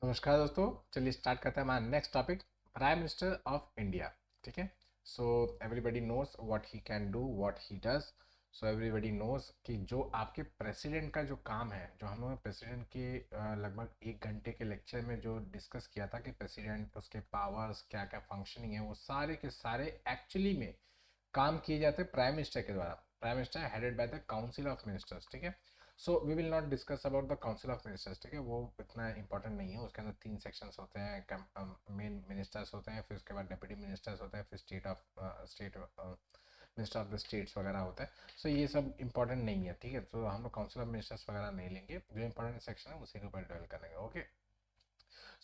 नमस्कार दोस्तों। चलिए स्टार्ट करते हैं हमारा next topic, prime minister of India. ठीक है। So everybody knows what he can do, what he does. So everybody knows कि जो आपके प्रेसिडेंट का जो काम है, जो हम लोगों ने प्रेसिडेंट के लगभग 1 घंटे के लेक्चर में जो डिस्कस किया था कि प्रेसिडेंट, उसके पावर्स क्या क्या फंक्शनिंग है, वो सारे के सारे एक्चुअली में काम किए जाते हैं प्राइम मिनिस्टर के द्वारा। Prime minister headed by the council of ministers. ठीक है। So we will not discuss about the council of ministers. ठीक है, वो इतना इंपॉर्टेंट नहीं है। उसके अंदर 3 सेक्शंस होते हैं। मेन मिनिस्टर्स होते हैं, फिर उसके बाद डिप्टी मिनिस्टर्स होते हैं, फिर state minister of the states वगैरह होता है। सो ये सब इंपॉर्टेंट नहीं है। ठीक है, तो हम लोग काउंसिल ऑफ मिनिस्टर्स वगैरह नहीं लेंगे। जो इंपॉर्टेंट सेक्शन है उसी के ऊपर डिवेल करेंगे। ओके।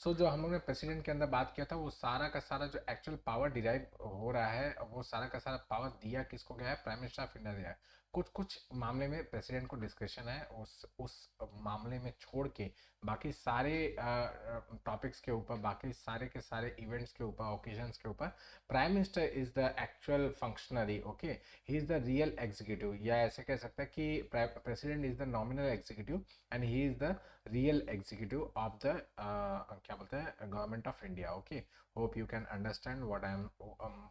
जो हम लोग ने प्रेसिडेंट के अंदर बात किया था, वो सारा का सारा जो एक्चुअल पावर डिराइव हो रहा है, वो सारा का सारा पावर दिया किसको गया है? प्राइम मिनिस्टर ऑफ इंडिया दिया है। कुछ कुछ मामले में प्रेसिडेंट को डिस्क्रिप्शन है, उस मामले में छोड़ के बाकी सारे टॉपिक्स के ऊपर, बाकी सारे के सारे इवेंट्स के ऊपर, ओकेजन्स के ऊपर prime minister is the actual functionary. Okay, he is the real executive, या ऐसे कह सकते हैं कि president is the nominal executive and he is the real executive of the क्या बोलते हैं, government of India. Okay, hope you can understand what I am,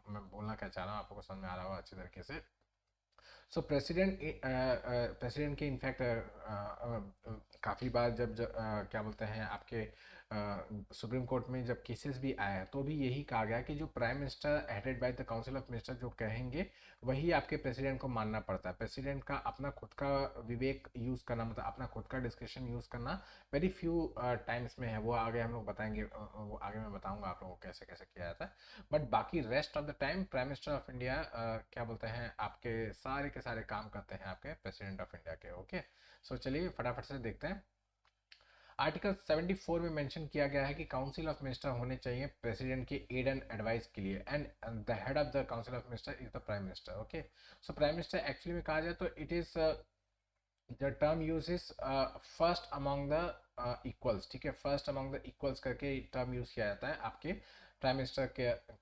मैं बोलना क्या चाह रहा हूँ, आपको समझ में आ रहा होगा अच्छी तरीके से। प्रेसिडेंट के इनफैक्ट काफ़ी बार क्या बोलते हैं आपके सुप्रीम कोर्ट में जब केसेस भी आए हैं, तो भी यही कहा गया कि जो prime minister headed by the council of minister जो कहेंगे, वही आपके प्रेसिडेंट को मानना पड़ता है। प्रेसिडेंट का अपना खुद का विवेक यूज़ करना, मतलब अपना खुद का डिस्कशन यूज़ करना वेरी फ्यू टाइम्स में है। वो आगे हम लोग बताएंगे, वो आगे मैं बताऊंगा आप लोगों को कैसे कैसे किया जाता है। बट बाकी rest of the time prime minister of India क्या बोलते हैं, आपके सारे के सारे काम करते हैं आपके प्रेसिडेंट ऑफ इंडिया के। ओके, चलिए फटाफट से देखते हैं। आर्टिकल 74 में मेंशन किया गया है कि काउंसिल ऑफ मिनिस्टर होने चाहिए प्रेसिडेंट के एड एंड एडवाइस के लिए, and the head of the council of minister is the prime minister. Okay, prime minister actually में कहा जाए तो it is the term use is first among the equals. ठीक है, फर्स्ट अमॉन्ग द इक्वल्स करके term use किया जाता है आपके प्राइम मिनिस्टर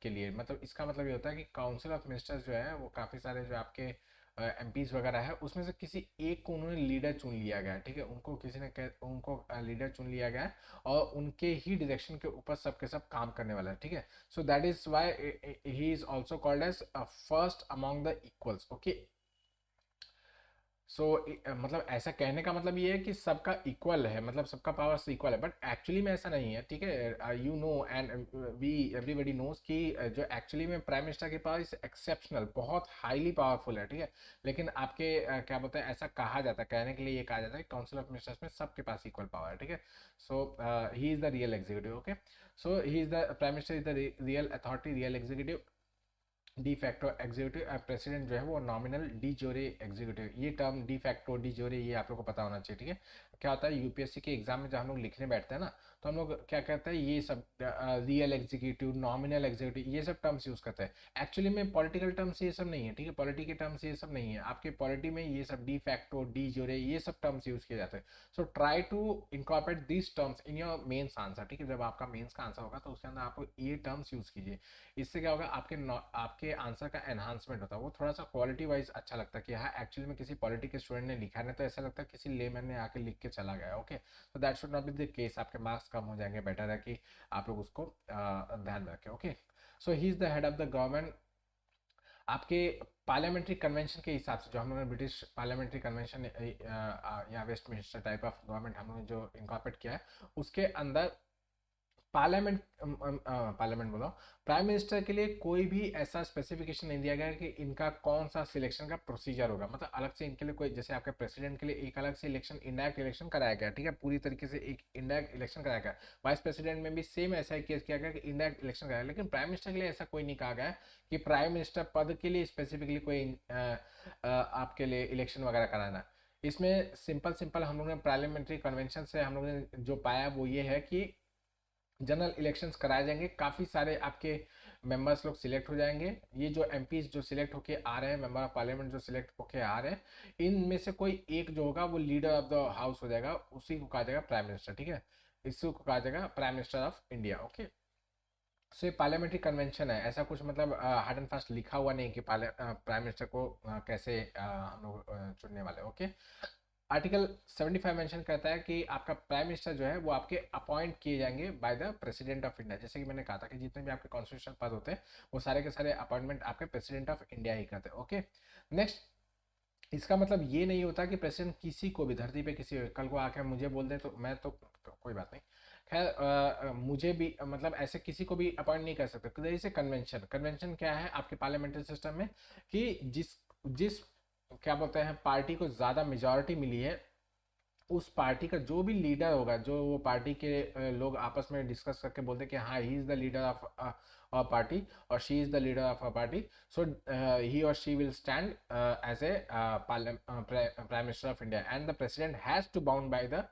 के लिए। मतलब इसका मतलब ये होता है कि काउंसिल ऑफ मिनिस्टर्स जो है, वो काफ़ी सारे जो आपके एमपीज वगैरह है, उसमें से किसी एक को उन्होंने लीडर चुन लिया गया है। ठीक है, उनको किसी ने उनको लीडर चुन लिया गया है, और उनके ही डायरेक्शन के ऊपर सब के सब काम करने वाला है। ठीक है, so that is why he is also called as first among the equals. Okay, मतलब ऐसा कहने का मतलब ये है कि सबका इक्वल है, मतलब सबका पावर से इक्वल है, बट एक्चुअली में ऐसा नहीं है। ठीक है, you know and we everybody knows कि जो एक्चुअली में प्राइम मिनिस्टर के पास एक्सेप्शनल, बहुत हाईली पावरफुल है। ठीक है, लेकिन आपके क्या बोलते हैं, ऐसा कहा जाता है, कहने के लिए ये कहा जाता है कि काउंसिल ऑफ मिनिस्टर्स में सबके पास इक्वल पावर है। ठीक है, ही is the real executive. Okay, he is the prime minister is the real authority, real executive. De facto executive president जो है वो नॉमिनल डी जोरे एग्जीक्यूटिव। ये टर्म डी फैक्टो, डी जोरे, ये आप लोग को पता होना चाहिए। ठीक है, क्या होता है यूपीएससी के एग्जाम में जब हम लोग लिखने बैठते हैं ना, तो हम लोग क्या कहते हैं, ये सब रियल एग्जीक्यूटिव, नॉमिनल एग्जीक्यूटिव, ये सब टर्म्स यूज करते हैं। एक्चुअली में पॉलिटिकल टर्म्स ये सब नहीं है। ठीक है, पॉलिटी के टर्म्स ये सब नहीं है आपके पॉलिटी में। ये सब डी फैक्टो, डी जोरे, ये सब टर्म्स यूज किए जाते हैं। Try to incorporate these terms in your mains answer. ठीक है, जब आपका मेंस का आंसर होगा तो उसके अंदर आप ये टर्म्स यूज कीजिए। इससे क्या होगा, आपके आंसर का एनहांसमेंट होता है, वो थोड़ा सा क्वालिटी वाइज अच्छा लगता है कि हाँ एक्चुअली में किसी पॉलिटी के स्टूडेंट ने लिखा है, तो ऐसा लगता है किसी लेमैन ने आके लिख के चला गया। ओके, तो that should not be the case. आपके मार्क्स कम हो जाएंगे, बेटर है कि आप लोग उसको ध्यान में रखें। Okay, he is the head of the government. आपके पार्लियामेंट्री कन्वेंशन के हिसाब से, जो हम लोगों ने ब्रिटिश पार्लियामेंट्री कन्वेंशन या Westminster type of government हम लोगों ने जो इनकॉर्पोरेट किया है, उसके अंदर पार्लियामेंट पार्लियामेंट बोला, प्राइम मिनिस्टर के लिए कोई भी ऐसा स्पेसिफिकेशन नहीं दिया गया कि इनका कौन सा सिलेक्शन का प्रोसीजर होगा। मतलब अलग से इनके लिए कोई, जैसे आपके प्रेसिडेंट के लिए एक अलग से इलेक्शन, इंडायरेक्ट इलेक्शन कराया गया। ठीक है, पूरी तरीके से एक इंडायरेक्ट इलेक्शन कराया गया। वाइस प्रेसिडेंट में भी सेम ऐसा ही केस किया गया कि इंडायरेक्ट इलेक्शन कराया, लेकिन प्राइम मिनिस्टर के लिए ऐसा कोई नहीं कहा गया कि प्राइम मिनिस्टर पद के लिए स्पेसिफिकली कोई आपके लिए इलेक्शन वगैरह कराना। इसमें सिंपल सिंपल हम लोग ने पार्लियामेंट्री कन्वेंशन से हम लोग ने जो पाया वो ये है कि जनरल इलेक्शंस कराए जाएंगे, काफ़ी सारे आपके मेंबर्स लोग सिलेक्ट हो जाएंगे। ये जो एमपीज जो सिलेक्ट होके आ रहे हैं, मेंबर ऑफ पार्लियामेंट जो सिलेक्ट होके आ रहे हैं, इनमें से कोई एक जो होगा वो लीडर ऑफ द हाउस हो जाएगा, उसी को कहा जाएगा प्राइम मिनिस्टर। ठीक है, इसी को कहा जाएगा prime minister of India. Okay, ये पार्लियामेंट्री कन्वेंशन है, ऐसा कुछ मतलब हार्ड एंड फास्ट लिखा हुआ नहीं कि प्राइम मिनिस्टर को कैसे हम लोग चुनने वाले। ओके, आर्टिकल 75 मेंशन करता है कि आपका प्राइम मिनिस्टर जो है वो आपके अपॉइंट किए जाएंगे by the president of India. जैसे कि मैंने कहा था कि जितने भी आपके कॉन्स्टिट्यूशनल पद होते हैं वो सारे के सारे अपॉइंटमेंट आपके प्रेसिडेंट ऑफ इंडिया ही करते हैं। ओके, नेक्स्ट, इसका मतलब ये नहीं होता कि प्रेसिडेंट किसी को भी धरती पे किसी कल को आके मुझे बोल दे तो मैं तो कोई बात नहीं। खैर मुझे भी मतलब ऐसे किसी को भी अपॉइंट नहीं कर सकते। तो इसे कन्वेंशन, कन्वेंशन क्या है आपके पार्लियामेंट्री सिस्टम में कि जिस जिस क्या बोलते हैं पार्टी को ज़्यादा मेजॉरिटी मिली है, उस पार्टी का जो भी लीडर होगा, जो वो पार्टी के लोग आपस में डिस्कस करके बोलते हैं कि हाँ he is the leader of a party और she is the leader of a party, so he और she will stand as a prime minister of India and the president has to bound by the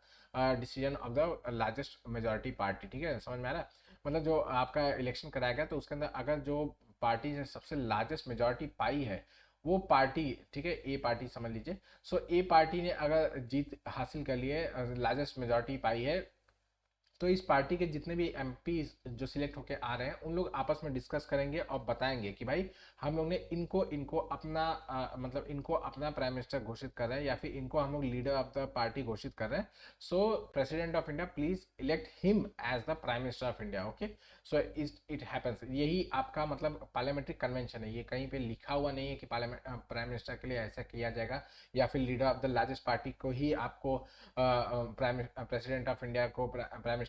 decision of the largest majority party. ठीक है, समझ में आ रहा है? मतलब जो आपका इलेक्शन कराया गया तो उसके अंदर अगर जो पार्टी ने सबसे लार्जेस्ट मेजॉरिटी पाई है वो पार्टी, ठीक है, ए पार्टी समझ लीजिए, सो ए पार्टी ने अगर जीत हासिल कर ली है, लार्जेस्ट मेजॉरिटी पाई है, तो इस पार्टी के जितने भी एमपी जो सिलेक्ट होके आ रहे हैं उन लोग आपस में डिस्कस करेंगे और बताएंगे कि भाई हम लोग ने इनको इनको अपना मतलब इनको अपना प्राइम मिनिस्टर घोषित कर रहे हैं या फिर इनको हम लोग लीडर ऑफ द पार्टी घोषित कर रहे हैं। So president of India please elect him as the prime minister of India. Okay, so it happens, यही आपका मतलब पार्लियामेंट्री कन्वेंशन है। ये कहीं पे लिखा हुआ नहीं है कि पार्लियामेंट प्राइम मिनिस्टर के लिए ऐसा किया जाएगा या फिर leader of the largest party को ही आपको प्राइम प्रेसिडेंट ऑफ इंडिया को प्राइम मिनिस्टर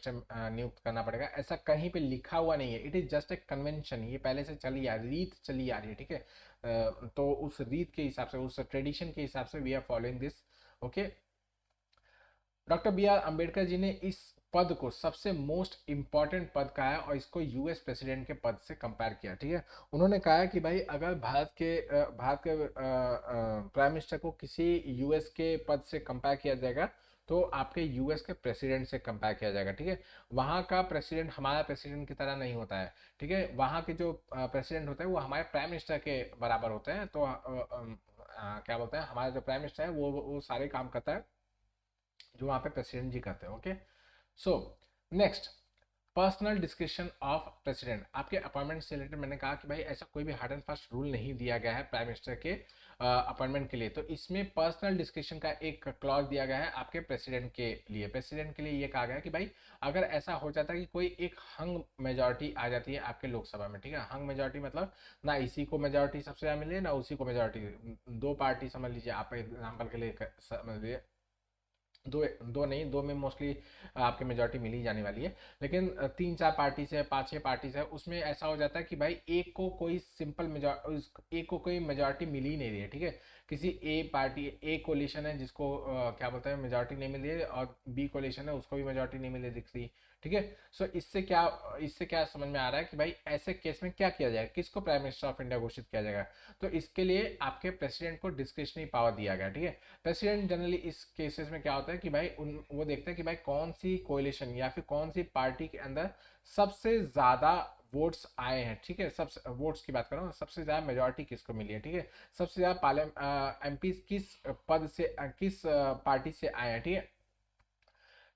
नियुक्त करना पड़ेगा, ऐसा कहीं पे लिखा हुआ नहीं है। It is just a convention, ये पहले से चली आ रीत चली आ रही है। ठीक है, तो उस रीत के हिसाब से, उस ट्रेडिशन के हिसाब से we are following this. Okay, doctor B R Ambedkar ji ने इस पद को सबसे मोस्ट इंपॉर्टेंट पद कहा है और इसको यूएस प्रेसिडेंट के पद से कंपेयर किया। ठीक है, उन्होंने कहा कि भाई अगर भारत के प्राइम मिनिस्टर को किसी यूएस के पद से कंपेयर किया जाएगा तो आपके यूएस के प्रेसिडेंट से कंपेयर किया जाएगा। ठीक है, वहाँ का प्रेसिडेंट हमारा प्रेसिडेंट की तरह नहीं होता है। ठीक है, वहाँ के जो प्रेसिडेंट होते हैं वो हमारे प्राइम मिनिस्टर के बराबर होते हैं। तो क्या बोलते हैं, हमारा जो प्राइम मिनिस्टर है वो सारे काम करता है जो वहाँ पे प्रेसिडेंट जी करते हैं। Okay, so next, personal description of president. आपके अपॉइंटमेंट से रिलेटेड मैंने कहा कि भाई ऐसा कोई भी हार्ड एंड फास्ट रूल नहीं दिया गया है प्राइम मिनिस्टर के अपॉइंटमेंट के लिए, तो इसमें पर्सनल डिस्क्रिप्शन का एक क्लॉज दिया गया है आपके प्रेसिडेंट के लिए। प्रेसिडेंट के लिए ये कहा गया है कि भाई अगर ऐसा हो जाता है कि कोई एक हंग मेजॉरिटी आ जाती है आपके लोकसभा में, ठीक है, हंग मेजॉरिटी मतलब ना इसी को मेजॉरिटी सबसे ज़्यादा मिले ना उसी को मेजॉरिटी, दो पार्टी समझ लीजिए, आप एग्जाम्पल के लिए समझ लीजिए, दो दो नहीं, दो में मोस्टली आपके मेजोरिटी मिल ही जाने वाली है, लेकिन तीन चार पार्टी से, पांच छह पार्टी से, उसमें ऐसा हो जाता है कि भाई एक को कोई सिंपल मेजोरिटी, एक को कोई मेजोरिटी मिल ही नहीं रही है। ठीक है, किसी ए पार्टी, ए कोलिशन है जिसको क्या बोलते हैं मेजोरिटी नहीं मिल रही है, और बी कोलिशन है उसको भी मेजोरिटी नहीं मिल रही दिख रही। ठीक है, सो इससे क्या समझ में आ रहा है कि भाई ऐसे केस में क्या किया जाए, किसको प्राइम मिनिस्टर ऑफ इंडिया घोषित किया जाएगा, तो इसके लिए आपके प्रेसिडेंट को डिस्क्रिशनरी पावर दिया गया। ठीक है, प्रेसिडेंट जनरली इस केसेस में क्या होता है कि भाई वो देखते हैं कि भाई कौन सी कोalition या फिर कौन सी पार्टी के अंदर सबसे ज्यादा वोट्स आए हैं। ठीक है, सबसे वोट्स की बात कर रहा हूँ, सबसे ज्यादा मेजोरिटी किसको मिली है। ठीक है, सबसे ज्यादा पार्लियामेंट एमपी किस पद से किस पार्टी से आए हैं। ठीक है,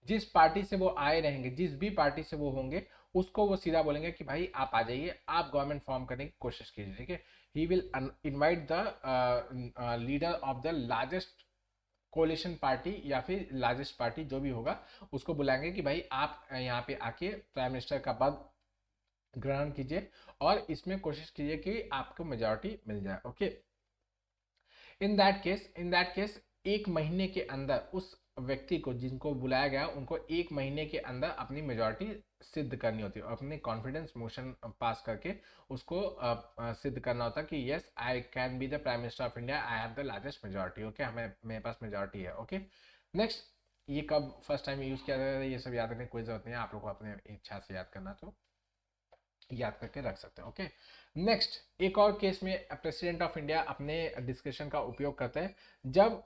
जिस पार्टी से वो आए रहेंगे, जिस भी पार्टी से वो होंगे, उसको वो सीधा बोलेंगे कि भाई आप आ जाइए, आप गवर्नमेंट फॉर्म करने की कोशिश कीजिए। ठीक है, he will invite the leader of the largest coalition party या फिर लार्जेस्ट पार्टी जो भी होगा, उसको बुलाएंगे कि भाई आप यहाँ पे आके प्राइम मिनिस्टर का पद ग्रहण कीजिए और इसमें कोशिश कीजिए कि आपको मेजोरिटी मिल जाए। ओके, इन दैट केस एक महीने के अंदर उस व्यक्ति को जिनको बुलाया गया उनको एक महीने के अंदर अपनी मेजोरिटी सिद्ध करनी होती है, अपनी कॉन्फिडेंस मोशन पास करके उसको सिद्ध करना होता है कि yes I can be the prime minister of India, I have the largest majority. Okay, हमें मेरे पास मेजोरिटी है। ओके, नेक्स्ट, ये कब फर्स्ट टाइम यूज किया जाता है ये सब याद रखने की कोई जरूरत नहीं है, आप लोग को अपने इच्छा से याद करना तो याद करके रख सकते हैं। ओके, नेक्स्ट, एक और केस में प्रेसिडेंट ऑफ इंडिया अपने डिस्क्रिप्शन का उपयोग करते हैं जब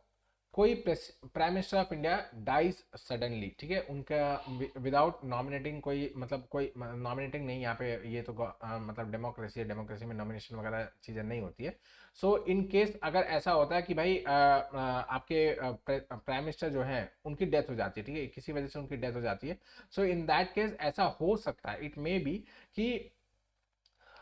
कोई prime minister of India dies suddenly. ठीक है, उनका विदाउट नॉमिनेटिंग, कोई मतलब कोई नॉमिनेटिंग नहीं, यहाँ पे ये तो मतलब डेमोक्रेसी है, डेमोक्रेसी में नॉमिनेशन वगैरह चीज़ें नहीं होती है। सो इन केस अगर ऐसा होता है कि भाई आपके प्राइम मिनिस्टर जो है उनकी डेथ हो जाती है, ठीक है, किसी वजह से उनकी डेथ हो जाती है, सो इन दैट केस ऐसा हो सकता है, इट मे बी कि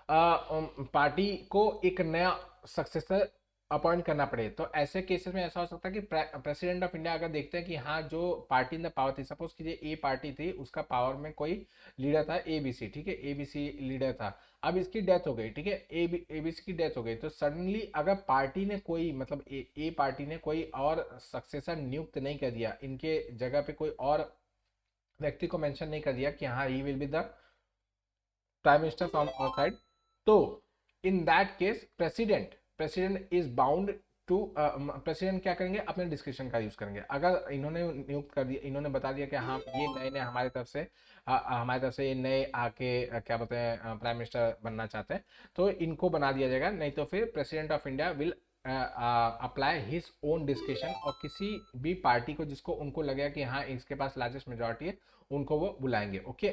पार्टी को एक नया सक्सेसर अपॉइंट करना पड़े। तो ऐसे केसेस में ऐसा हो सकता है कि प्रेसिडेंट ऑफ इंडिया अगर देखते हैं कि हाँ जो पार्टी इन द पावर थी, सपोज कीजिए ए पार्टी थी, उसका पावर में कोई लीडर था एबीसी, ठीक है, एबीसी लीडर था, अब इसकी डेथ हो गई, ठीक है, एबीसी की डेथ हो गई, तो सडनली अगर पार्टी ने कोई मतलब ए पार्टी ने कोई और सक्सेसर नियुक्त नहीं कर दिया, इनके जगह पे कोई और व्यक्ति को मेंशन नहीं कर दिया कि हाँ he will be the prime minister from our side, तो in that case president is bound to, president क्या करेंगे, अपने डिस्क्रिप्शन का यूज करेंगे। अगर इन्होंने नियुक्त कर दिया, इन्होंने बता दिया कि हाँ ये नए नए हमारी तरफ से ये नए आके क्या बोलते हैं प्राइम मिनिस्टर बनना चाहते हैं, तो इनको बना दिया जाएगा, नहीं तो फिर president of India will apply his own discussion, और किसी भी पार्टी को जिसको उनको लगेगा कि हाँ इसके पास लार्जेस्ट मेजोरिटी है, उनको वो बुलाएंगे। Okay,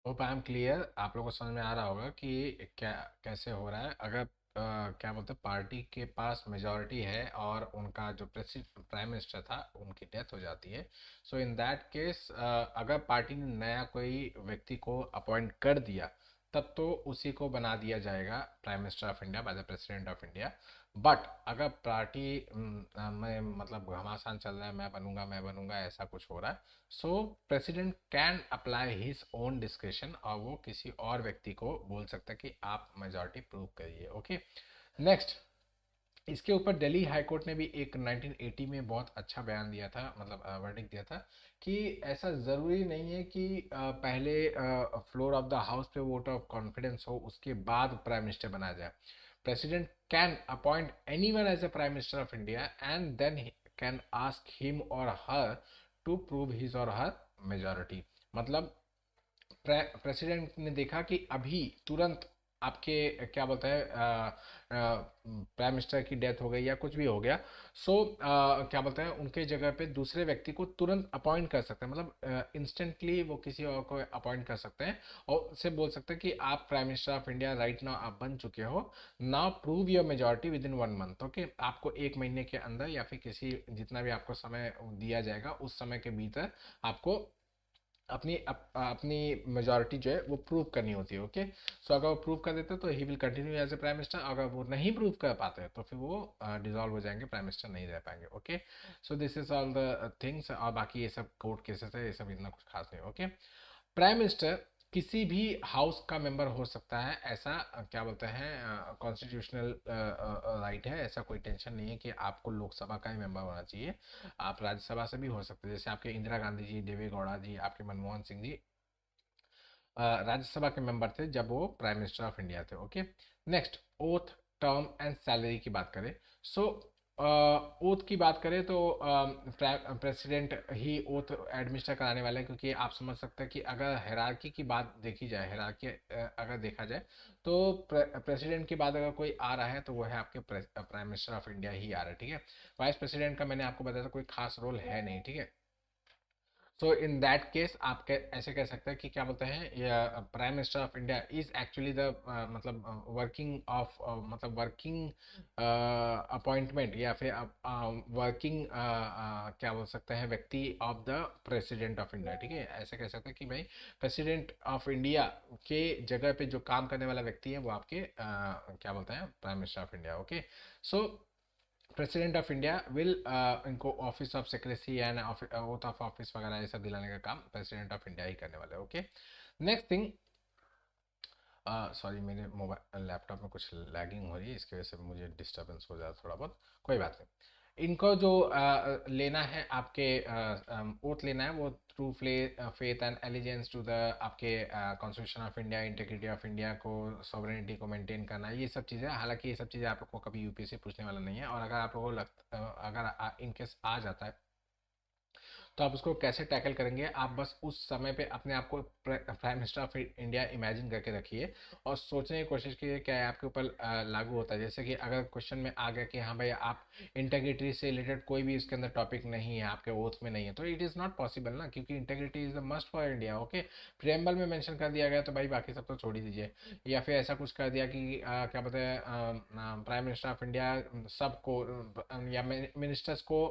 hope I am clear, आप लोगों को समझ में आ रहा होगा कि क्या कैसे हो रहा है। अगर क्या बोलते हैं पार्टी के पास मेजॉरिटी है और उनका जो प्राइम मिनिस्टर था उनकी डेथ हो जाती है, सो इन दैट केस अगर पार्टी ने नया कोई व्यक्ति को अपॉइंट कर दिया, तब तो उसी को बना दिया जाएगा prime minister of India by the president of India. But अगर पार्टी में मतलब घमासान चल रहा है, मैं बनूंगा ऐसा कुछ हो रहा है, सो president can apply his own description, और वो किसी और व्यक्ति को बोल सकता है कि आप मेजॉरिटी प्रूव करिए। ओके, नेक्स्ट, इसके ऊपर दिल्ली हाई कोर्ट ने भी एक 1980 में बहुत अच्छा बयान दिया था, मतलब वर्डिक्ट दिया था कि ऐसा ज़रूरी नहीं है कि पहले फ्लोर ऑफ द हाउस पे वोट ऑफ कॉन्फिडेंस हो, उसके बाद प्राइम मिनिस्टर बनाया जाए। President can appoint anyone as a prime minister of India and then can ask him or her to prove his और हर मेजॉरिटी। मतलब प्रेसिडेंट ने देखा कि अभी तुरंत आपके क्या बोलते हैं प्राइम मिनिस्टर की डेथ हो गई या कुछ भी हो गया, सो क्या बोलते हैं उनके जगह पे दूसरे व्यक्ति को तुरंत अपॉइंट कर सकते हैं, मतलब इंस्टेंटली वो किसी और को अपॉइंट कर सकते हैं, और उससे बोल सकते हैं कि आप prime minister of India right now आप बन चुके हो, now prove your majority with in 1 month. Okay, आपको 1 महीने के अंदर या फिर किसी जितना भी आपको समय दिया जाएगा उस समय के भीतर आपको अपनी मेजॉरिटी जो है वो प्रूव करनी होती है। ओके, सो अगर वो प्रूव कर देते तो he will continue as a prime minister, अगर वो नहीं प्रूव कर पाते तो फिर वो डिसॉल्व हो जाएंगे, प्राइम मिनिस्टर नहीं रह पाएंगे। Okay, so this is all the things, और बाकी ये सब कोर्ट केसेस है, ये सब इतना कुछ खास नहीं। ओके, प्राइम मिनिस्टर किसी भी हाउस का मेंबर हो सकता है, ऐसा क्या बोलते हैं कॉन्स्टिट्यूशनल राइट है, ऐसा कोई टेंशन नहीं है कि आपको लोकसभा का ही मेंबर होना चाहिए, आप राज्यसभा से भी हो सकते हैं, जैसे आपके इंदिरा गांधी जी, देवे गौड़ा जी, आपके मनमोहन सिंह जी राज्यसभा के मेंबर थे जब वो प्राइम मिनिस्टर ऑफ इंडिया थे। Okay, next, oath, term and salary की बात करें, सो ओथ की बात करें तो प्रेसिडेंट ही ओथ एडमिनिस्टर कराने वाला है, क्योंकि आप समझ सकते हैं कि अगर हायरार्की की बात देखी जाए, हायरार्की अगर देखा जाए तो प्रेसिडेंट के बाद अगर कोई आ रहा है तो वो है आपके प्राइम मिनिस्टर ऑफ इंडिया ही आ रहा है, ठीक है। वाइस प्रेसिडेंट का मैंने आपको बताया था कोई खास रोल है नहीं, ठीक है। सो इन दैट केस आप ऐसे कह सकते हैं कि क्या बोलते हैं prime minister of India is actually the मतलब वर्किंग ऑफ मतलब वर्किंग अपॉइंटमेंट या फिर वर्किंग क्या बोल सकते हैं व्यक्ति of the president of India, ठीक है। ऐसे कह सकते हैं कि भाई प्रेसिडेंट ऑफ इंडिया के जगह पे जो काम करने वाला व्यक्ति है वो आपके क्या बोलते हैं prime minister of India. Okay, so president of India will इनको office of secrecy and oath of office वगैरह ये सब दिलाने का काम प्रेसिडेंट ऑफ इंडिया ही करने वाले। ओके, नेक्स्ट थिंग, सॉरी मेरे मोबाइल लैपटॉप में कुछ लैगिंग हो रही है, इसकी वजह से मुझे डिस्टर्बेंस हो जाता थोड़ा बहुत, कोई बात नहीं। इनको जो लेना है आपके ओथ लेना है वो through faith and allegiance to the आपके constitution of India, integrity of India को, सॉवरेनिटी को मेंटेन करना है, ये सब चीज़ें। हालांकि ये सब चीज़ें आप लोग को कभी यूपीएससी पूछने वाला नहीं है, और अगर आप लोगों को अगर इनकेस आ जाता है तो आप उसको कैसे टैकल करेंगे, आप बस उस समय पे अपने आप को prime minister of India imagine करके रखिए और सोचने की कोशिश कीजिए क्या है आपके ऊपर लागू होता है। जैसे कि अगर क्वेश्चन में आ गया कि हाँ भाई आप इंटेग्रिटी से रिलेटेड कोई भी इसके अंदर टॉपिक नहीं है, आपके ओथ में नहीं है, तो इट इज़ नॉट पॉसिबल ना, क्योंकि integrity is the must for India. Okay, preamble में मेंशन कर दिया गया तो भाई बाकी सब तो छोड़ ही दीजिए। या फिर ऐसा कुछ कर दिया कि क्या बोलते हैं प्राइम मिनिस्टर ऑफ इंडिया सबको या मिनिस्टर्स को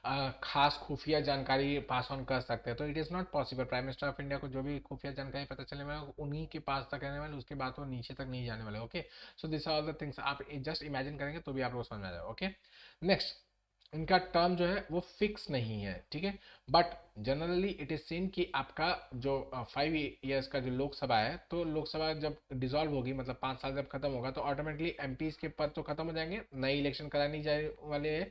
खास खुफिया जानकारी पास ऑन कर सकते हैं, तो it is not possible. Prime minister of India को जो भी खुफिया जानकारी पता चलने वाला उन्हीं के पास तक रहने वाले, उसके बाद वो नीचे तक नहीं जाने वाले। Okay, so this are all the things, आप जस्ट इमेजिन करेंगे तो भी आप लोग समझ में आ जाए। ओके, नेक्स्ट, इनका टर्म जो है वो फिक्स नहीं है, ठीक है, but generally it is seen कि आपका जो 5 ईयर्स का जो लोकसभा है, तो लोकसभा जब डिसॉल्व होगी, मतलब 5 साल जब खत्म होगा, तो ऑटोमेटिकली एमपीज के पद तो खत्म हो जाएंगे, नई इलेक्शन करानी जाने वाले हैं।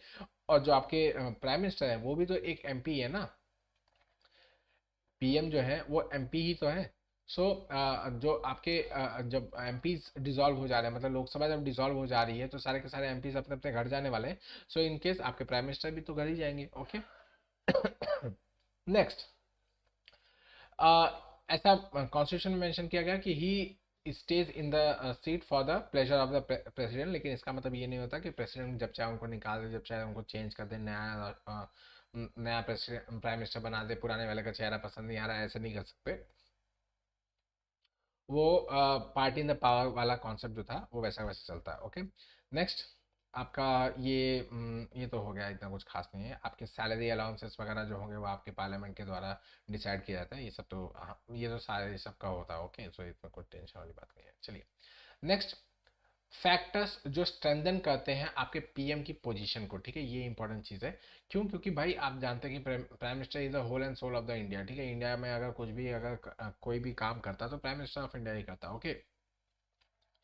और जो आपके प्राइम मिनिस्टर है वो भी तो एक एमपी है ना, पीएम जो है वो एमपी ही तो है। सो जो आपके जब एमपीज डिसॉल्व हो जा रहे हैं, मतलब लोकसभा जब डिसॉल्व हो जा रही है, तो सारे के सारे एमपीज अपने अपने घर जाने वाले हैं। सो इन केस आपके प्राइम मिनिस्टर भी तो घर ही जाएंगे। ओके, नेक्स्ट, ऐसा कॉन्स्टिट्यूशन में मेंशन किया गया कि he stays in the seat for the pleasure of the president, लेकिन इसका मतलब ये नहीं होता कि प्रेसिडेंट जब चाहे उनको निकाल दे, जब चाहे उनको चेंज कर दे, नया प्रेसिडेंट प्राइम मिनिस्टर बना दे, पुराने वाले का चेहरा पसंद नहीं आ रहा है, ऐसे नहीं कर सकते। वो पार्टी इन द पावर वाला कॉन्सेप्ट जो था वो वैसा वैसे चलता है। ओके, नेक्स्ट, आपका ये तो हो गया, इतना कुछ खास नहीं है। आपके सैलरी अलाउंसेस वगैरह जो होंगे वो आपके पार्लियामेंट के द्वारा डिसाइड किया जाता है, ये सब तो हाँ, ये तो सारे सब का होता है। ओके, सो इसमें कोई टेंशन वाली बात नहीं है। चलिए, नेक्स्ट, फैक्टर्स जो स्ट्रेंथन करते हैं आपके पीएम की पोजीशन को, ठीक है, ये इंपॉर्टेंट चीज़ है। क्यों? क्योंकि भाई आप जानते हैं कि prime minister is the whole and soul of the India, ठीक है, इंडिया में अगर कुछ भी, अगर कोई भी काम करता है तो प्राइम मिनिस्टर ऑफ इंडिया ही करता है। ओके,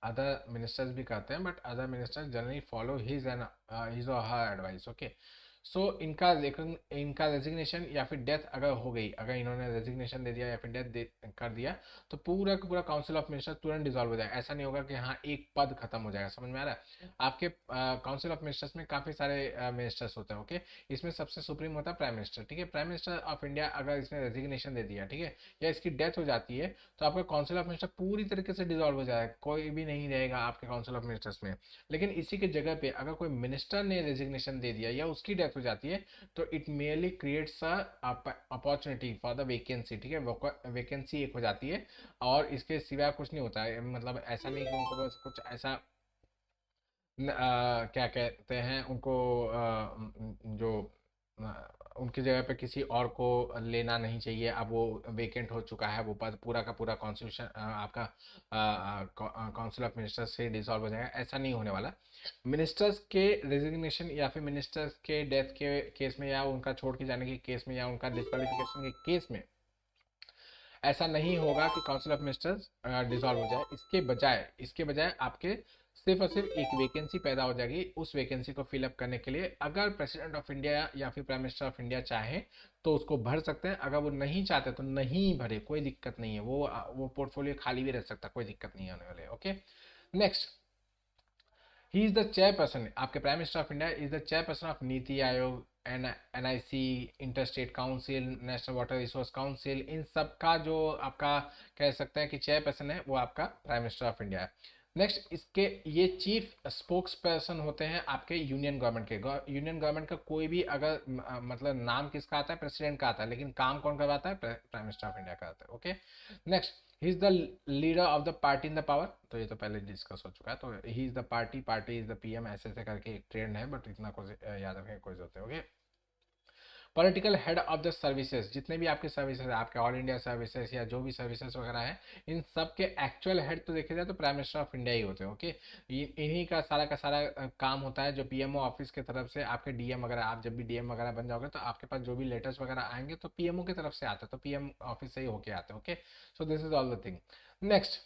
अदर मिनिस्टर्स भी करते हैं, but other ministers generally follow his और हर एडवाइस। ओके, सो इनका रेजिग्नेशन या फिर डेथ अगर हो गई, अगर इन्होंने रेजिग्नेशन दे दिया या फिर डेथ कर दिया, तो पूरा का पूरा काउंसिल ऑफ मिनिस्टर तुरंत डिसॉल्व हो जाएगा। ऐसा नहीं होगा कि हाँ एक पद खत्म हो जाएगा, समझ में आ रहा है? आपके काउंसिल ऑफ मिनिस्टर्स में काफ़ी सारे मिनिस्टर्स होते हैं। ओके, इसमें सबसे सुप्रीम होता है प्राइम मिनिस्टर, ठीक है, प्राइम मिनिस्टर ऑफ इंडिया अगर इसने रेजिग्नेशन दे दिया, ठीक है, या इसकी डेथ हो जाती है, तो आपका काउंसिल ऑफ मिनिस्टर पूरी तरीके से डिसॉल्व हो जाएगा, कोई भी नहीं रहेगा आपके काउंसिल ऑफ मिनिस्टर्स में। लेकिन इसी के जगह पे अगर कोई मिनिस्टर ने रेजिग्नेशन दे दिया या उसकी डेथ हो जाती है, तो it merely creates a opportunity for the vacancy, ठीक है, वैकेंसी एक हो जाती है, और इसके सिवा कुछ नहीं होता है। मतलब ऐसा नहीं कि उनको बस कुछ ऐसा क्या कहते हैं उनको, जो उनकी जगह पे किसी और को लेना नहीं चाहिए, अब वो वेकेंट हो चुका है वो पद, पूरा का पूरा कॉन्स्टिट्यूशन आपका काउंसिल ऑफ मिनिस्टर्स से डिसॉल्व हो जाएगा, ऐसा नहीं होने वाला। मिनिस्टर्स के रेजिग्नेशन या फिर मिनिस्टर्स के डेथ के केस में, या उनका छोड़ के जाने के केस में, या उनका डिस्क्वालिफिकेशन के केस में ऐसा नहीं होगा कि काउंसिल ऑफ मिनिस्टर्स डिसॉल्व हो जाए। इसके बजाय आपके सिर्फ और सिर्फ एक वैकेंसी पैदा हो जाएगी। उस वैकेंसी को फिलअप करने के लिए अगर प्रेसिडेंट ऑफ इंडिया या फिर प्राइम मिनिस्टर ऑफ इंडिया चाहे तो उसको भर सकते हैं, अगर वो नहीं चाहते तो नहीं भरे, कोई दिक्कत नहीं है, वो पोर्टफोलियो खाली भी रह सकता है, कोई दिक्कत नहीं आने वाले। Okay, next, he is the chairperson, आपके prime minister of India is the chairperson of NITI Aayog, NIC, inter state council, national water resource council, इन सब का जो आपका कह सकते हैं कि चेयरपर्सन है वो आपका प्राइम मिनिस्टर ऑफ इंडिया है। नेक्स्ट, इसके ये चीफ स्पोक्स पर्सन होते हैं आपके यूनियन गवर्नमेंट के। यूनियन गवर्नमेंट का कोई भी अगर मतलब नाम किसका आता है, प्रेसिडेंट का आता है, लेकिन काम कौन करवाता है, प्राइम मिनिस्टर ऑफ इंडिया का आता है। Okay, next, he is the leader of the party in the power, तो ये तो पहले डिस्कस हो चुका है। तो ही is the party is the PM, ऐसे ऐसे करके एक ट्रेंड है, बट इतना कुछ याद रखने की कोई जरूरत है। Okay, political head of the services, जितने भी आपके सर्विसेज है, आपके ऑल इंडिया सर्विसेज या जो भी सर्विसेज वगैरह है, इन सब के एक्चुअल हेड तो देखे जाए तो प्राइम मिनिस्टर ऑफ इंडिया ही होते हैं। ओके, इन्हीं का सारा काम होता है, जो पीएमओ ऑफिस की तरफ से आपके डीएम वगैरह, आप जब भी डीएम वगैरह बन जाओगे तो आपके पास जो भी लेटर्स वगैरह आएंगे तो पीएमओ की तरफ से आते हैं, तो पीएम ऑफिस से ही होके आते हैं। Okay, so this is all the thing. Next,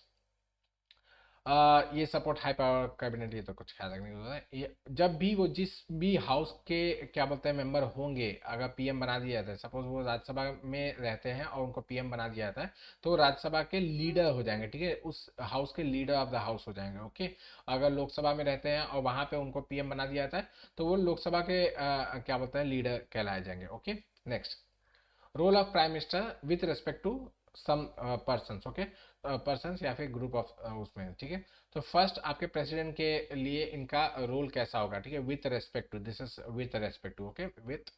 ये सपोर्ट हाई पावर कैबिनेट, ये तो कुछ ख्याल रखने की जरूरत है। ये जब भी वो जिस भी हाउस के क्या बोलते हैं मेंबर होंगे, अगर पीएम बना दिया जाता है, सपोज वो राज्यसभा में रहते हैं और उनको पीएम बना दिया जाता है, तो राज्यसभा के लीडर हो जाएंगे, ठीक है, उस हाउस के लीडर ऑफ द हाउस हो जाएंगे। ओके, अगर लोकसभा में रहते हैं और वहां पे उनको पीएम बना दिया जाता है, तो वो लोकसभा के क्या बोलते हैं लीडर कहलाए जाएंगे। Okay, next, role of prime minister with respect to some person. Okay, person या फिर ग्रुप ऑफ उसमें, ठीक है, तो फर्स्ट आपके प्रेसिडेंट के लिए इनका रोल कैसा होगा, ठीक है, with respect to, this is with respect to. Okay, with,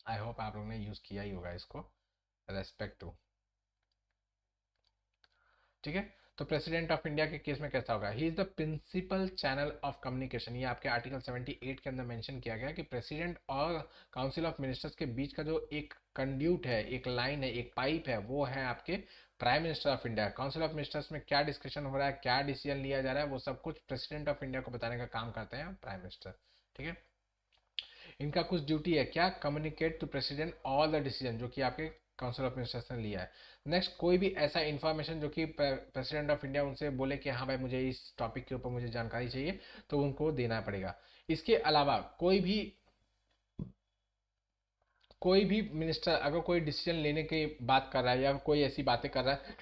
I hope आप लोगों ने यूज किया ही होगा इसको, रेस्पेक्ट टू, ठीक है। तो प्रेसिडेंट ऑफ इंडिया के केस में कैसा होगा, he is the principal channel of communication. ये आपके आर्टिकल 78 के अंदर मेंशन किया गया कि प्रेसिडेंट और काउंसिल ऑफ मिनिस्टर्स के बीच का जो एक कंड्यूट है, एक लाइन है, एक पाइप है, वो है आपके prime minister of India. Council of ministers में क्या डिस्कशन हो रहा है, क्या डिसीजन लिया जा रहा है, वो सब कुछ प्रेसिडेंट ऑफ इंडिया को बताने का काम करते हैं प्राइम मिनिस्टर। ठीक है, इनका कुछ ड्यूटी है क्या, communicate to president all the decision जो कि आपके काउंसिल ऑफ मिनिस्टर्स ने लिया है। नेक्स्ट, कोई भी ऐसा इन्फॉर्मेशन जो कि प्रेसिडेंट ऑफ इंडिया उनसे बोले कि हाँ भाई मुझे इस टॉपिक के ऊपर मुझे जानकारी चाहिए, तो उनको देना पड़ेगा। इसके अलावा कोई भी मिनिस्टर अगर कोई डिसीजन लेने की बात कर रहा है या कोई ऐसी बातें कर रहा है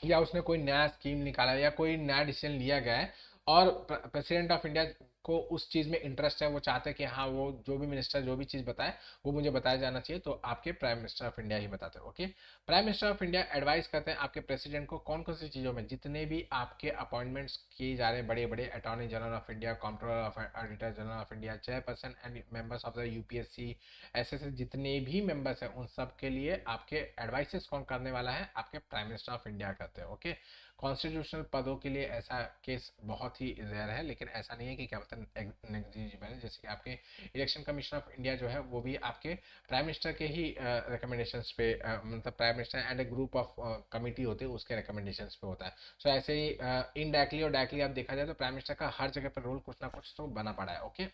या उसने कोई नया स्कीम निकाला है या कोई नया डिसीजन लिया गया है और प्रेसिडेंट ऑफ इंडिया को उस चीज़ में इंटरेस्ट है, वो चाहते हैं कि हाँ वो जो भी मिनिस्टर जो भी चीज़ बताए वो मुझे बताया जाना चाहिए, तो आपके प्राइम मिनिस्टर ऑफ इंडिया ही बताते हैं। Okay, prime minister of India advice करते हैं आपके प्रेसिडेंट को कौन कौन सी चीज़ों में, जितने भी आपके अपॉइंटमेंट्स किए जा रहे हैं बड़े बड़े attorney general of India, controller of auditor general of India, chairperson and members of the UPSC, ऐसे जितने भी मेंबर्स हैं उन सब के लिए आपके एडवाइसेस कौन करने वाला है, आपके प्राइम मिनिस्टर ऑफ इंडिया करते हैं। ओके, कॉन्स्टिट्यूशनल पदों के लिए ऐसा केस बहुत ही रेयर है, लेकिन ऐसा नहीं है कि क्या बोलते हैं नेग्लिजिबल है। जैसे कि आपके इलेक्शन कमीशन ऑफ इंडिया जो है वो भी आपके प्राइम मिनिस्टर के ही रिकमेंडेशंस पे मतलब prime minister and A group of committee होते हैं उसके रिकमेंडेशंस पे होता है। सो ऐसे ही इनडायरेक्टली और डायरेक्टली आप देखा जाए तो प्राइम मिनिस्टर का हर जगह पर रोल कुछ ना कुछ तो बना पड़ा है। Okay,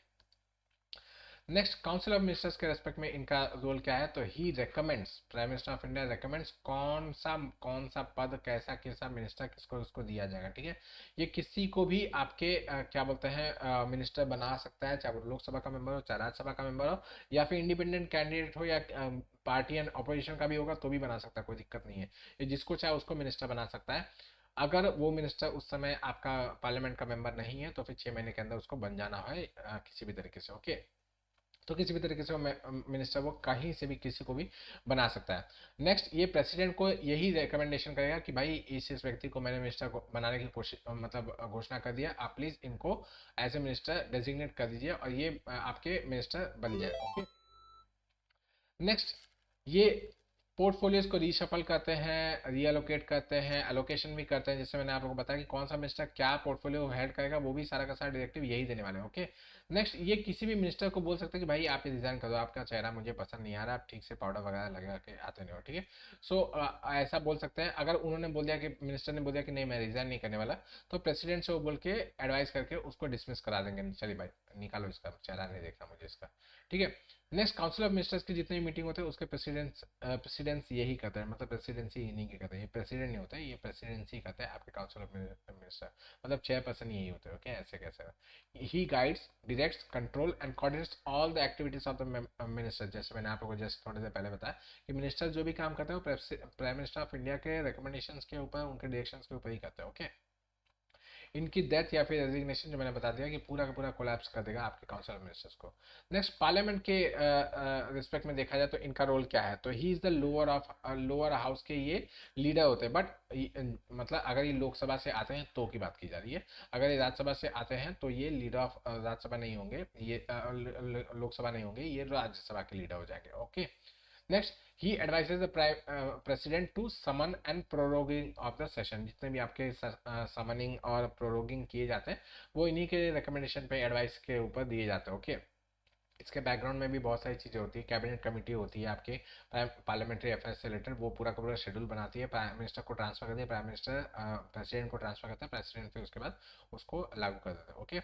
next, council of ministers के रेस्पेक्ट में इनका रोल क्या है, तो he recommends, prime minister of India recommends कौन सा पद कैसा कैसा मिनिस्टर किसको उसको दिया जाएगा। ठीक है, ये किसी को भी आपके क्या बोलते हैं मिनिस्टर बना सकता है, चाहे वो लोकसभा का मेंबर हो, चाहे राज्यसभा का मेंबर हो, या फिर इंडिपेंडेंट कैंडिडेट हो, या पार्टी एंड ऑपोजिशन का भी होगा तो भी बना सकता है, कोई दिक्कत नहीं है। ये जिसको चाहे उसको मिनिस्टर बना सकता है। अगर वो मिनिस्टर उस समय आपका पार्लियामेंट का मेंबर नहीं है तो फिर 6 महीने के अंदर उसको बन जाना है किसी भी तरीके से। ओके, तो किसी भी तरीके से वो मिनिस्टर वो कहीं से भी किसी को भी बना सकता है। नेक्स्ट, ये प्रेसिडेंट को यही रिकमेंडेशन करेगा कि भाई इस व्यक्ति को मैंने मिनिस्टर को बनाने की कोशिश मतलब घोषणा कर दिया, आप प्लीज इनको एज ए मिनिस्टर डेजिग्नेट कर दीजिए और ये आपके मिनिस्टर बन जाए। ओके, नेक्स्ट, ये पोर्टफोलियोज को रीशफल करते हैं, रीअलोकेट करते हैं, एलोकेशन भी करते हैं। जैसे मैंने आप लोगों को बताया कि कौन सा मिनिस्टर क्या पोर्टफोलियो हेड करेगा, वो भी सारा का सारा डायरेक्टिव यही देने वाले हैं। ओके, नेक्स्ट, ये किसी भी मिनिस्टर को बोल सकते हैं कि भाई आप ये डिजाइन कर दो, आपका चेहरा मुझे पसंद नहीं आ रहा, आप ठीक से पाउडर वगैरह लगा के आते नहीं हो। ठीक है, सो ऐसा बोल सकते हैं। अगर उन्होंने बोल दिया कि मिनिस्टर ने बोल दिया कि नहीं मैं रिजाइन नहीं करने वाला, तो प्रेसिडेंट से वो बोल के एडवाइस करके उसको डिसमिस करा देंगे, चलिए भाई निकालो इसका चेहरा नहीं देखना मुझे इसका। ठीक है, नेक्स्ट, काउंसिल ऑफ मिनिस्टर्स की जितनी मीटिंग होते हैं उसके प्रेसिडेंट्स यही करते हैं, मतलब प्रेसिडेंसी इन्हीं के करते हैं, ये प्रेसिडेंट नहीं होता है, ये प्रेसिडेंसी करते हैं आपके काउंसिल ऑफ मिनिस्टर, मतलब चेयरपर्सन यही होते हैं। ओके, ऐसे कैसे he guides, directs, control and coordinates all the activities of the minister. जैसे मैंने आपको जस्ट थोड़ी देर पहले बताया कि मिनिस्टर जो भी काम करते हैं वो प्राइम मिनिस्टर ऑफ इंडिया के रिकमेंडेशंस के ऊपर, उनके डायरेक्शंस के ऊपर ही करते हैं। ओके, इनकी डेथ या फिर रेजिग्नेशन जो मैंने बता दिया कि पूरा का पूरा कोलैप्स कर देगा आपके काउंसिल ऑफ मिनिस्टर्स को। नेक्स्ट, पार्लियामेंट के रिस्पेक्ट में देखा जाए तो इनका रोल क्या है, तो ही इज द लोअर हाउस के ये लीडर होते हैं। बट मतलब अगर ये लोकसभा से आते हैं तो की बात की जा रही है, अगर ये राज्यसभा से आते हैं तो ये लीडर ऑफ राज्यसभा नहीं होंगे, ये लोकसभा नहीं होंगे, ये राज्यसभा के लीडर हो जाएंगे। Okay, next, he advises the president to summon and proroguing of the session. जितने भी आपके समनिंग और प्रोरोगिंग किए जाते हैं वो इन्हीं के रिकमेंडेशन पे एडवाइस के ऊपर दिए जाते हैं। ओके, इसके बैकग्राउंड में भी बहुत सारी चीज़ें होती है, कैबिनेट कमेटी होती है आपके पार्लियामेंट्री अफेयर्स से रिलेटेड, वो पूरा का पूरा शेड्यूल बनाती है, प्राइम मिनिस्टर को ट्रांसफर करती है, प्राइम मिनिस्टर प्रेसिडेंट को ट्रांसफर करता है, प्रेसिडेंट फिर उसके बाद उसको लागू कर देता है। Okay,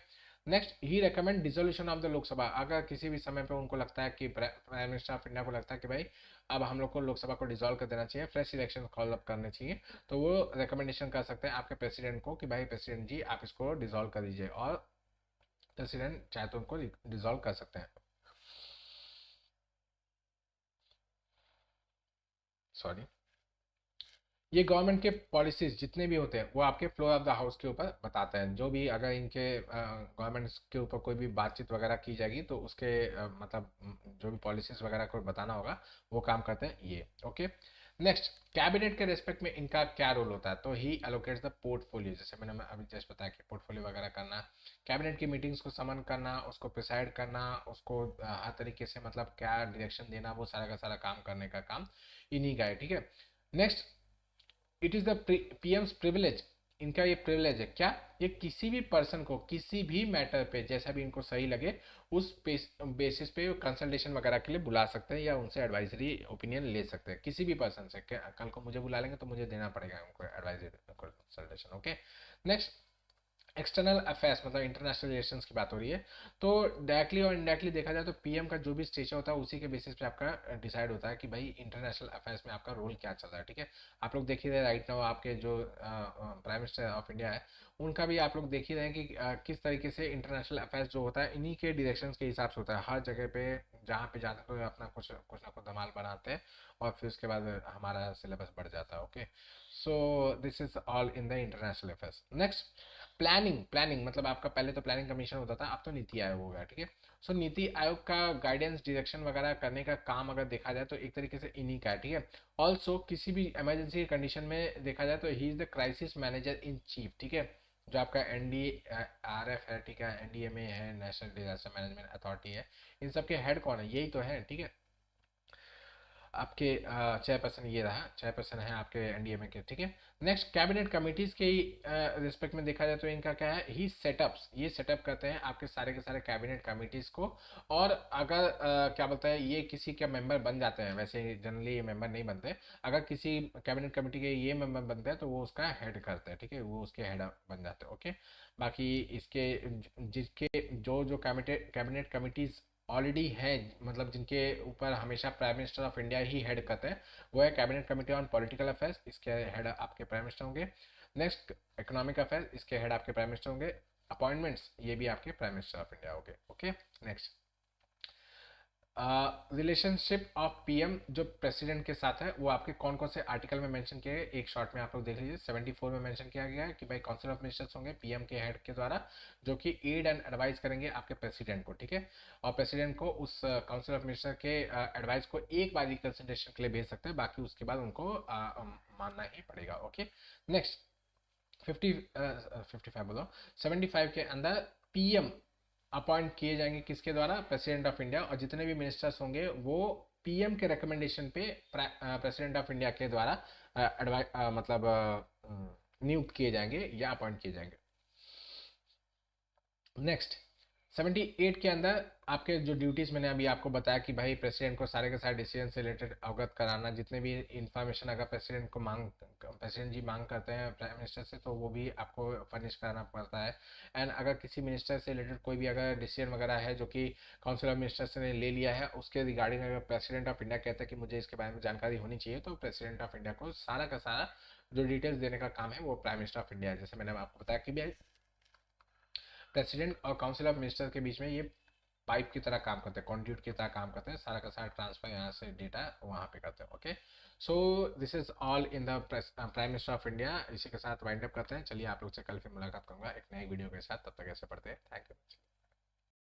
next, he recommend dissolution of the Lok Sabha. अगर किसी भी समय पे उनको लगता है कि प्राइम मिनिस्टर ऑफ इंडिया को लगता है कि भाई अब हम लोग को लोकसभा को डिसॉल्व कर देना चाहिए, फ्रेश इलेक्शन कॉल अप करने चाहिए, तो वो रिकमेंडेशन कर सकते हैं आपके प्रेसिडेंट को कि भाई प्रेसिडेंट जी आप इसको डिसॉल्व कर दीजिए, और प्रेसिडेंट चाहे तो उनको डिसॉल्व कर सकते हैं। सॉरी, ये गवर्नमेंट के पॉलिसीज जितने भी होते हैं वो आपके फ्लोर ऑफ द हाउस के ऊपर बताते हैं। जो भी अगर इनके गवर्नमेंट के ऊपर कोई भी बातचीत वगैरह की जाएगी तो उसके मतलब जो भी पॉलिसीज वगैरह को बताना होगा वो काम करते हैं ये। ओके, नेक्स्ट, कैबिनेट के रेस्पेक्ट में इनका क्या रोल होता है, तो ही एलोकेट्स द पोर्टफोलियो। जैसे मैंने अभी जस्ट बताया कि पोर्टफोलियो वगैरह करना, कैबिनेट की मीटिंग्स को समन करना, उसको प्रिसाइड करना, उसको हर तरीके से मतलब क्या डायरेक्शन देना, वो सारा का सारा काम करने का काम इन्हीं का है। ठीक है, next, it is the PM's privilege, इनका ये प्रिविलेज है क्या, ये किसी भी पर्सन को किसी भी मैटर पे जैसा भी इनको सही लगे उस बेसिस पे कंसल्टेशन वगैरह के लिए बुला सकते हैं या उनसे एडवाइजरी ओपिनियन ले सकते हैं किसी भी पर्सन से। कल को मुझे बुला लेंगे तो मुझे देना पड़ेगा उनको advisory consultation. Okay, next external affairs मतलब इंटरनेशनल रिलेशंस की बात हो रही है। तो डायरेक्टली और इनडायरेक्टली देखा जाए तो पीएम का जो भी स्टेचर होता है उसी के बेसिस पे आपका डिसाइड होता है कि भाई इंटरनेशनल अफेयर्स में आपका रोल क्या चल रहा है। ठीक है, आप लोग देख ही रहे राइट नाउ आपके जो प्राइम मिनिस्टर ऑफ इंडिया है उनका भी आप लोग देख ही रहे हैं कि किस तरीके से इंटरनेशनल अफेयर्स जो होता है इन्हीं के डायरेक्शन के हिसाब से होता है। हर जगह पे जहाँ पे जाते हुए अपना कुछ कुछ ना कुछ धमाल बनाते हैं और फिर उसके बाद हमारा सिलेबस बढ़ जाता है। Okay, so this is all in the international affairs. Next planning, planning मतलब आपका पहले तो प्लानिंग कमीशन होता था, अब तो नीति आयोग हो गया। ठीक है, सो नीति आयोग का गाइडेंस डायरेक्शन वगैरह करने का काम अगर देखा जाए तो एक तरीके से इन्हीं का है। ठीक है, ऑल्सो किसी भी इमरजेंसी कंडीशन में देखा जाए तो ही is the crisis manager in chief. ठीक है, जो आपका एनडी आरएफ है, ठीक है, एनडीएमए है, नेशनल डिजास्टर मैनेजमेंट अथॉरिटी है, इन सब के हेड कौन है, यही तो है। ठीक है, आपके चेयरपर्सन ये रहा, चेयरपर्सन है आपके एनडीएमए के। ठीक है, नेक्स्ट कैबिनेट कमिटीज के रिस्पेक्ट में देखा जाए तो इनका क्या है, ही सेटअप्स, ये सेटअप करते हैं आपके सारे के सारे कैबिनेट कमिटीज को। और अगर क्या बोलते हैं ये किसी के मेंबर बन जाते हैं, वैसे जनरली ये मेंबर नहीं बनते, अगर किसी कैबिनेट कमेटी के ये मेंबर बनते हैं तो वो उसका हेड करते हैं। ठीक है, वो उसके हेड बन जाते हैं। ओके, बाकी इसके जिसके जो जो कैबिनेट कमिटीज ऑलरेडी है मतलब जिनके ऊपर हमेशा prime minister of India he head करते हैं, वो है cabinet committee on political affairs, इसके हेड आपके प्राइम मिनिस्टर होंगे। नेक्स्ट इकोनॉमिक अफेयर्स, इसके हेड आपके प्राइम मिनिस्टर होंगे। अपॉइंटमेंट्स, ये भी आपके प्राइम मिनिस्टर ऑफ इंडिया होंगे। Okay, next relationship of PM जो प्रेसिडेंट के साथ है वो आपके कौन कौन से आर्टिकल में मेंशन किए गए, एक शॉर्ट में आप लोग देख लीजिए। 74 में मेंशन किया गया है कि भाई काउंसिल ऑफ मिनिस्टर्स होंगे पीएम के हेड के द्वारा, जो कि एड एंड एडवाइस करेंगे आपके प्रेसिडेंट को। ठीक है, और प्रेसिडेंट को उस काउंसिल ऑफ मिनिस्टर के एडवाइस को एक बार रिकंसिडरेशन के लिए भेज सकते हैं, बाकी उसके बाद उनको मानना ही पड़ेगा। ओके, नेक्स्ट 55 बोलो 75 के अंदर पीएम अपॉइंट किए जाएंगे किसके द्वारा, प्रेसिडेंट ऑफ इंडिया, और जितने भी मिनिस्टर्स होंगे वो पीएम के रिकमेंडेशन पे प्रेसिडेंट ऑफ इंडिया के द्वारा एडवाइस मतलब नियुक्त किए जाएंगे या अपॉइंट किए जाएंगे। नेक्स्ट 78 के अंदर आपके जो ड्यूटीज मैंने अभी आपको बताया कि भाई प्रेसिडेंट को सारे के सारे डिसीजन से रिलेटेड अवगत कराना, जितने भी इंफॉर्मेशन अगर प्रेसिडेंट जी मांग करते हैं प्राइम मिनिस्टर से तो वो भी आपको फर्निश कराना पड़ता है। एंड अगर किसी मिनिस्टर से रिलेटेड कोई भी अगर डिसीजन वगैरह है जो कि काउंसिल ऑफ मिनिस्टर्स ने ले लिया है उसके रिगार्डिंग अगर प्रेसिडेंट ऑफ इंडिया कहता है कि मुझे इसके बारे में जानकारी होनी चाहिए, तो प्रेसिडेंट ऑफ इंडिया को सारा का सारा जो डिटेल्स देने का काम है वो प्राइम मिनिस्टर ऑफ इंडिया है। जैसे मैंने आपको बताया कि भाई प्रेसिडेंट और काउंसिल ऑफ मिनिस्टर के बीच में ये पाइप की तरह काम करते हैं, कॉन्ड्यूट की तरह काम करते हैं, सारा का सारा ट्रांसफर यहाँ से डेटा वहाँ पे करते हैं। Okay, so this is all in the prime minister of India. इसी के साथ वाइंड अप करते हैं। चलिए आप लोग से कल फिर मुलाकात करूंगा एक नई वीडियो के साथ, तब तक ऐसे पढ़ते हैं। Thank you.